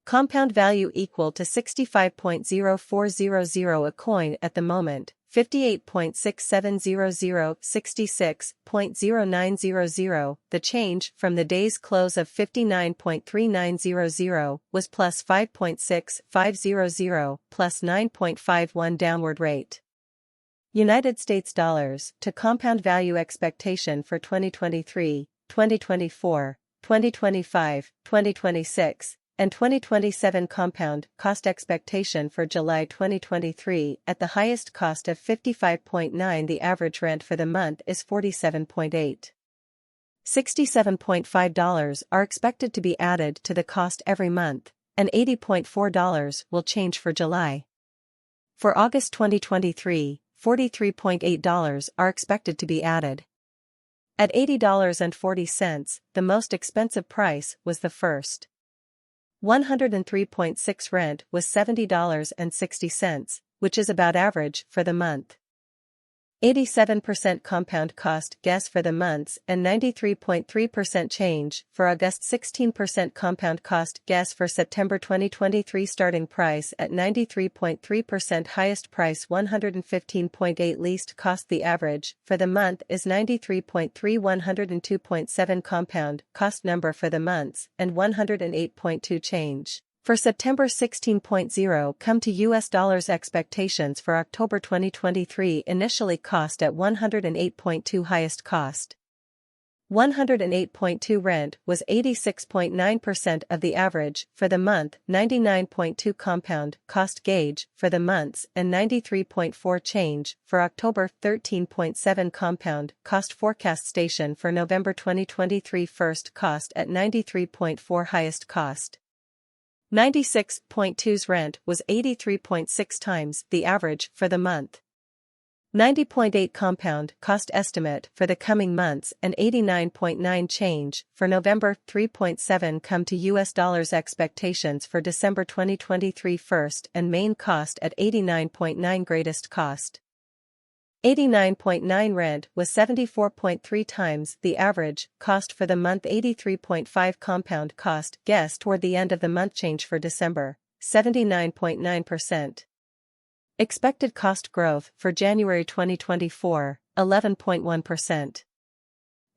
Compound value equal to 65.0400 a coin at the moment, 58.6700, 66.0900. The change from the day's close of 59.3900 was plus 5.6500, plus 9.51 downward rate. United States dollars to compound value expectation for 2023, 2024, 2025, 2026, and 2027 compound cost expectation for July 2023 at the highest cost of 55.9. The average rent for the month is $47.8. $67.5 are expected to be added to the cost every month, and $80.4 will change for July. For August 2023, $43.8 are expected to be added. At $80.40, the most expensive price was the first. 103.6 rent was $70.60, which is about average for the month. 87% compound cost guess for the months and 93.3% change for August. 16% compound cost guess for September 2023. Starting price at 93.3%, highest price 115.8, least cost. The average for the month is 93.3. 102.7 compound cost number for the months and 108.2 change. For September. 16.0 come to US dollars. Expectations for October 2023 initially cost at 108.2, highest cost 108.2. rent was 86.9% of the average for the month. 99.2 compound cost gauge for the months and 93.4 change for October. 13.7 compound cost forecast station for November 2023. First cost at 93.4, highest cost 96.2's rent was 83.6 times the average for the month. 90.8 compound cost estimate for the coming months and 89.9 change for November. 3.7 come to US dollars. Expectations for December 2023. First and main cost at 89.9, greatest cost 89.9. rent was 74.3 times the average cost for the month. 83.5 compound cost guess toward the end of the month. Change for December 79.9%. Expected cost growth for January 2024 11.1%.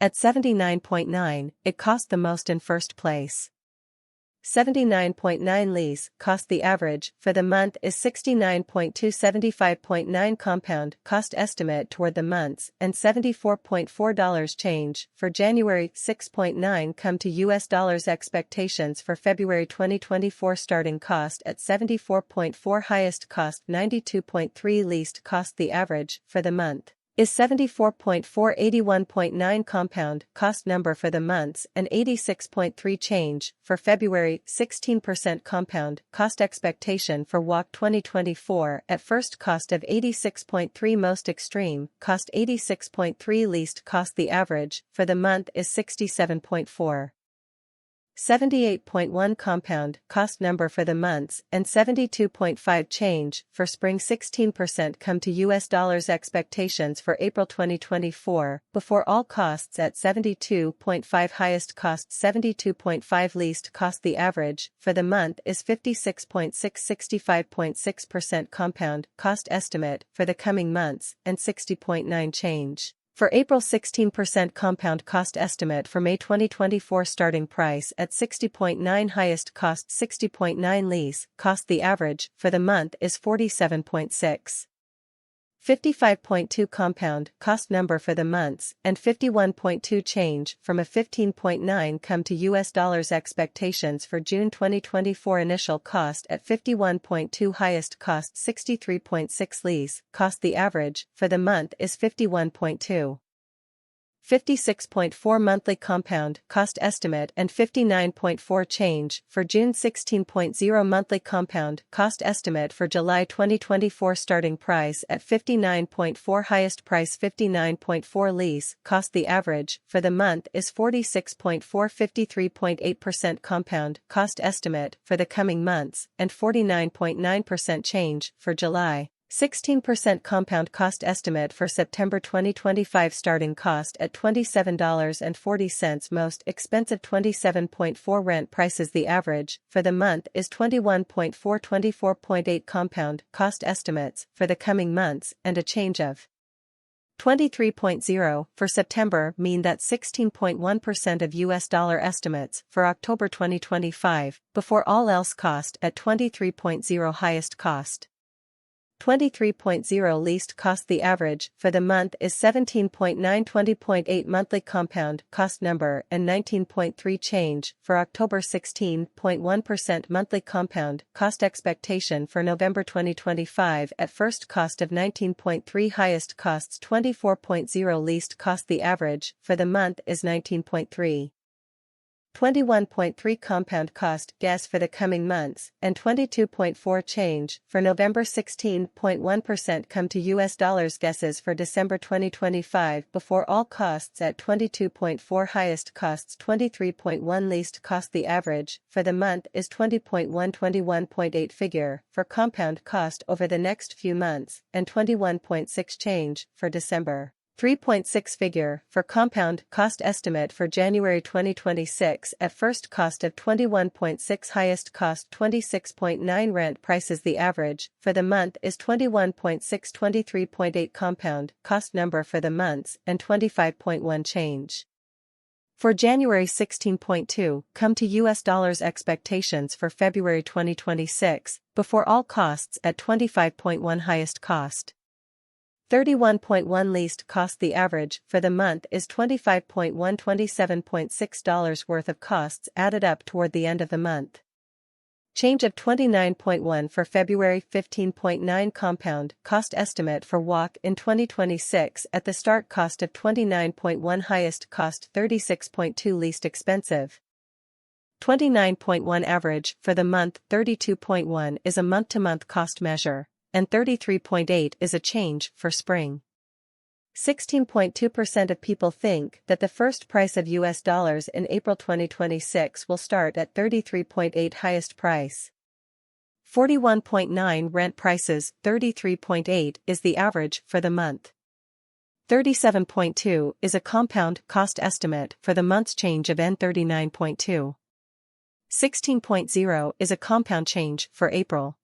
At 79.9, it cost the most in first place. 79.9 lease cost. The average for the month is 69.2. 75.9 compound cost estimate toward the months and $74.4 change for January. 6.9 come to US dollars. Expectations for February 2024. Starting cost at 74.4, highest cost 92.3, least cost. The average for the month is 74.4. 81.9 compound cost number for the months and 86.3 change for February. 16% compound cost expectation for WAC 2024 at first cost of 86.3, most extreme cost 86.3, least cost. The average for the month is 67.4. 78.1 compound cost number for the months and 72.5 change for spring. 16% come to US dollars. Expectations for April 2024 before all costs at 72.5, highest cost 72.5, least cost. The average for the month is 56.6. 65.6% compound cost estimate for the coming months and 60.9 change. For April. 16% compound cost estimate for May 2024. Starting price at 60.9, highest cost 60.9, lease cost. The average for the month is 47.6. 55.2 compound cost number for the months and 51.2 change from a 15.9 come to US dollars. Expectations for June 2024. Initial cost at 51.2, highest cost 63.6, lease cost. The average for the month is 51.2. 56.4 monthly compound cost estimate and 59.4 change for June. 16.0 monthly compound cost estimate for July 2024. Starting price at 59.4, highest price 59.4, lease cost. The average for the month is 46.4. 53.8% compound cost estimate for the coming months and 49.9% change for July. 16% compound cost estimate for September 2025. Starting cost at $27.40. Most expensive 27.4 rent prices. The average for the month is 21.4. 24.8 compound cost estimates for the coming months and a change of 23.0 for September mean that 16.1% of US dollar estimates for October 2025 before all else cost at 23.0 highest cost. 23.0 least cost. The average for the month is 17.9. 20.8 monthly compound cost number and 19.3 change for October. 16.1% monthly compound cost expectation for November 2025 at first cost of 19.3 highest costs. 24.0 least cost. The average for the month is 19.3. 21.3 compound cost guess for the coming months, and 22.4 change for November. 16.1% come to US dollars. Guesses for December 2025 before all costs at 22.4 highest costs. 23.1 least cost. The average for the month is 20.1. 21.8 figure for compound cost over the next few months, and 21.6 change for December. 3.6 figure for compound cost estimate for January 2026 at first cost of 21.6 highest cost 26.9 rent prices. The average for the month is 21.6. 23.8 compound cost number for the months and 25.1 change. For January. 16.2 come to US dollars. Expectations for February 2026 before all costs at 25.1 highest cost. 31.1 least cost. The average for the month is 25.1. $27.6 worth of costs added up toward the end of the month. Change of 29.1 for February. 15.9 compound cost estimate for walk in 2026 at the start cost of 29.1 highest cost 36.2 least expensive. 29.1 average for the month. 32.1 is a month-to-month cost measure, and 33.8 is a change for spring. 16.2% of people think that the first price of US dollars in April 2026 will start at 33.8 highest price. 41.9 rent prices. 33.8 is the average for the month. 37.2 is a compound cost estimate for the month's change of N. 39.2. 16.0 is a compound change for April.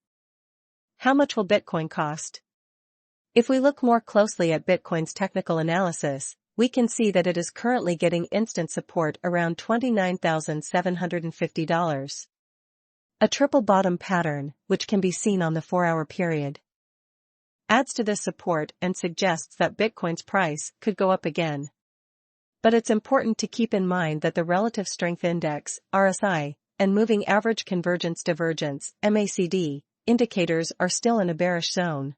How much will Bitcoin cost? If we look more closely at Bitcoin's technical analysis, we can see that it is currently getting instant support around $29,750. A triple bottom pattern, which can be seen on the 4-hour period, adds to this support and suggests that Bitcoin's price could go up again. But it's important to keep in mind that the Relative Strength Index, RSI, and Moving Average Convergence Divergence, MACD, indicators are still in a bearish zone.